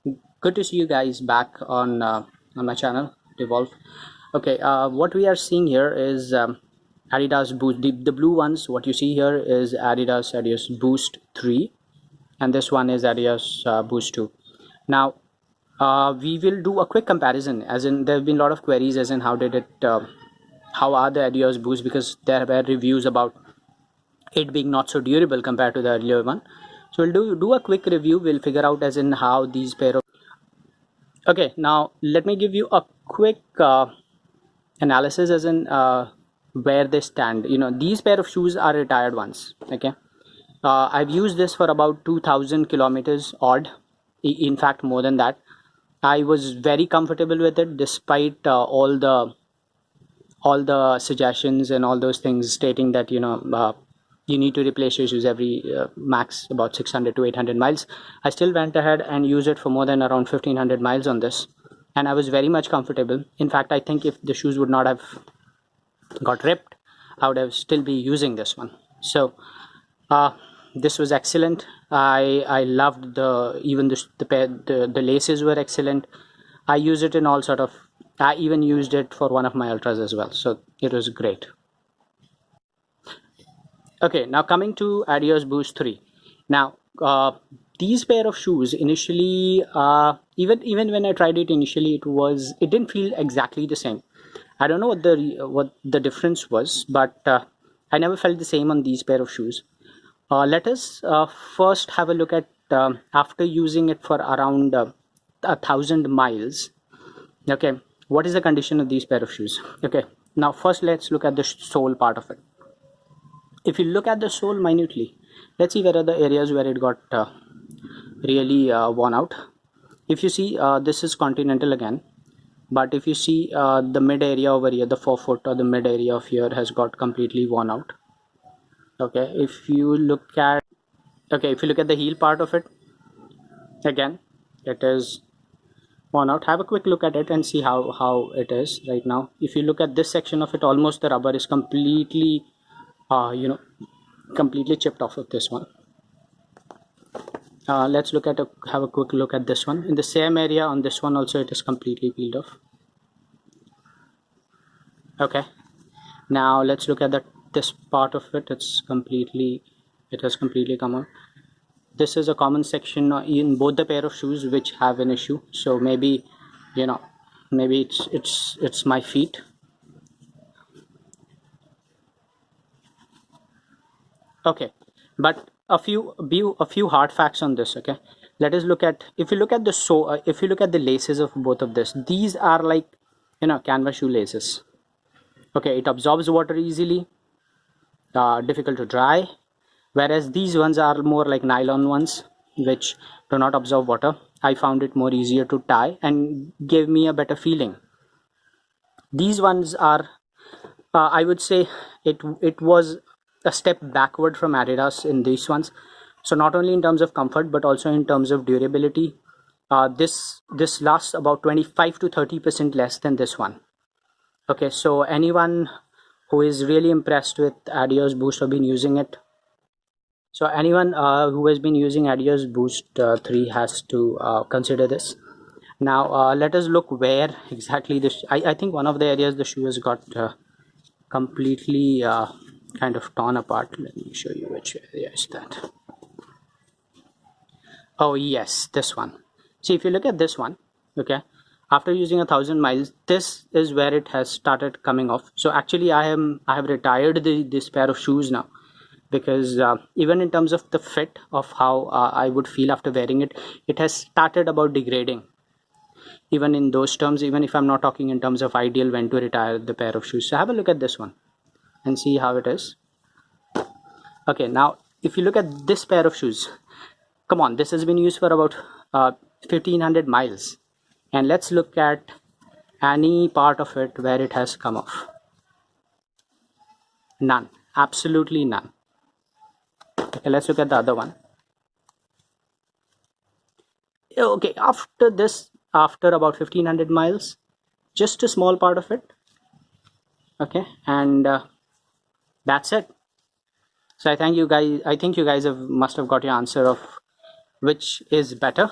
Good to see you guys back on my channel, Devolve. Okay, what we are seeing here is Adidas Boost. The blue ones, what you see here is Adidas Adios Boost 3, and this one is Adidas Boost 2. Now, we will do a quick comparison, as in there have been a lot of queries as in how are the Adios Boost, because there were reviews about it being not so durable compared to the earlier one. So we'll do a quick review. We'll figure out as in how these pair of. Okay, now let me give you a quick analysis as in where they stand. These pair of shoes are retired ones. Okay, I've used this for about 2000 kilometers odd, in fact more than that. I was very comfortable with it despite all the suggestions and all those things stating that you need to replace your shoes every max about 600 to 800 miles. I still went ahead and used it for more than around 1500 miles on this, and I was very much comfortable. In fact, I think if the shoes would not have got ripped, I would have still be using this one. So this was excellent. I loved the laces were excellent. I used it in all sort of. I even used it for one of my ultras as well, so it was great. Okay, now coming to Adios Boost 3. Now, these pair of shoes initially, even when I tried it initially, it didn't feel exactly the same. I don't know what the difference was, but I never felt the same on these pair of shoes. Let us first have a look at after using it for around 1,000 miles. Okay, what is the condition of these pair of shoes? Okay, now first let's look at the sole part of it. If you look at the sole minutely, let's see where are the areas where it got really worn out. If you see, this is continental again, but if you see the mid area over here, the forefoot or the mid area of here has got completely worn out. Okay, if you look at the heel part of it, again it is worn out. Have a quick look at it and see how it is right now. If you look at this section of it, almost the rubber is completely completely chipped off of this one. Let's have a quick look at this one. In the same area on this one also, it is completely peeled off. Okay, now let's look at this part of it. It has completely come out. This is a common section in both the pair of shoes which have an issue. So maybe it's my feet. Okay, but a few hard facts on this. Okay, let us look at, if you look at the laces of both of these are like canvas shoe laces. Okay, it absorbs water easily, difficult to dry, whereas these ones are more like nylon ones which do not absorb water. I found it more easier to tie and gave me a better feeling. These ones are I would say it was a step backward from Adidas in these ones. So not only in terms of comfort but also in terms of durability, this lasts about 25 to 30% less than this one. Okay, so anyone who is really impressed with Adios Boost or been using it, so anyone who has been using Adios Boost 3 has to consider this. Now let us look where exactly this. I think one of the areas the shoe has got completely kind of torn apart. Let me show you which area is that. Oh yes, this one. See, if you look at this one, okay, after using 1,000 miles, this is where it has started coming off. So actually I have retired this pair of shoes now, because even in terms of the fit of how I would feel after wearing it, it has started about degrading. Even in those terms, even if I'm not talking in terms of ideal when to retire the pair of shoes. So have a look at this one and see how it is. Okay, now if you look at this pair of shoes, come on, this has been used for about 1500 miles, and let's look at any part of it where it has come off. None, absolutely none. Okay, let's look at the other one. Okay, after about 1500 miles, just a small part of it. Okay, and that's it. So I think you guys must have got your answer of which is better.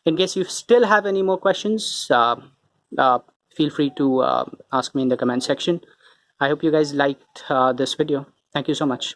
In case you still have any more questions, feel free to ask me in the comment section. I hope you guys liked this video. Thank you so much.